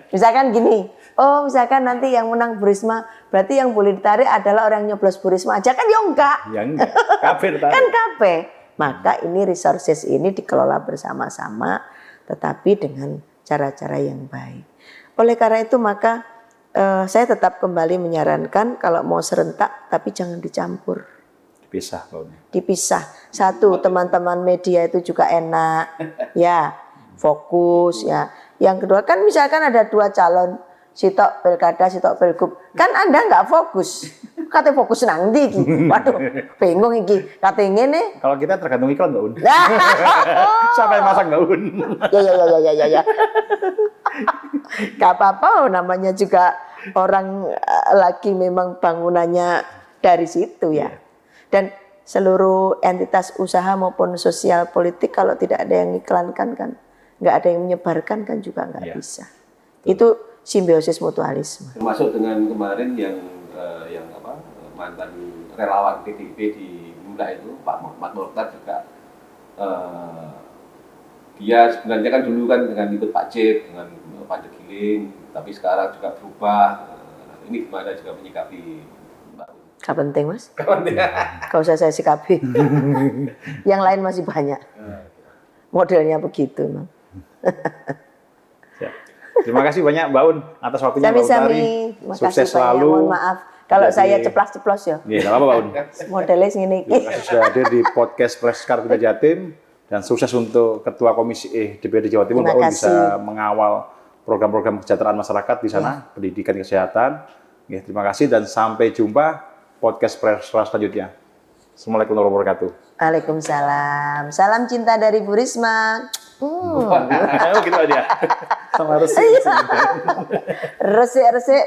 Misalkan gini, oh misalkan nanti yang menang Bu Risma, berarti yang boleh ditarik adalah orang yang nyoblos Bu Risma aja, kan ya enggak. Ya enggak. Kafir tadi. Kan kape. Maka ini resources ini dikelola bersama-sama, tetapi dengan cara-cara yang baik. Oleh karena itu maka saya tetap kembali menyarankan kalau mau serentak, tapi jangan dicampur. Dipisah Baun. Dipisah. Satu, teman-teman media itu juga enak, ya fokus ya. Yang kedua kan misalkan ada 2 calon, sitok pilkada, sitok pilgub, kan Anda nggak fokus. Kata fokus nang ndi iki? Waduh, bingung iki. Kata ngene. Kalau kita tergantung iklan Baun. Nah, Siapa yang masak Baun? ya. Gak apa-apa, namanya juga orang lagi memang bangunannya dari situ ya. Dan seluruh entitas usaha maupun sosial politik kalau tidak ada yang iklankan kan, nggak ada yang menyebarkan kan juga nggak bisa. Itu simbiosis mutualisme. Termasuk dengan kemarin yang mantan relawan PDIP di Mula itu Pak Muhammad Mokhtar juga dia sebenarnya kan dulu kan dengan ikut Pak Cip dengan Pandegiling, tapi sekarang juga berubah. Ini gimana juga menyikapi Mbak? Gak penting Mas. Gak usah saya sikapi. Yang lain masih banyak. Modelnya begitu Mas. Terima kasih banyak Mbak Un atas waktunya Mbak Sami-sami. Utari. Terima Sukses kasih banyak. selalu. Mohon maaf kalau saya ceplas-ceplos ya. Iya, enggak apa-apa Mbak Un. Modelnya segini. Terima kasih sudah hadir di podcast Preskar Kita Jatim dan sukses untuk Ketua Komisi DPRD Jawa Timur Mbak Un bisa mengawal program-program kesejahteraan masyarakat di sana, pendidikan, kesehatan. Ya, terima kasih dan sampai jumpa podcast Preskar selanjutnya. Assalamualaikum warahmatullahi wabarakatuh. Waalaikumsalam. Salam cinta dari Bu Risma. Oh gitu aja. Sama resik. Resik-resik.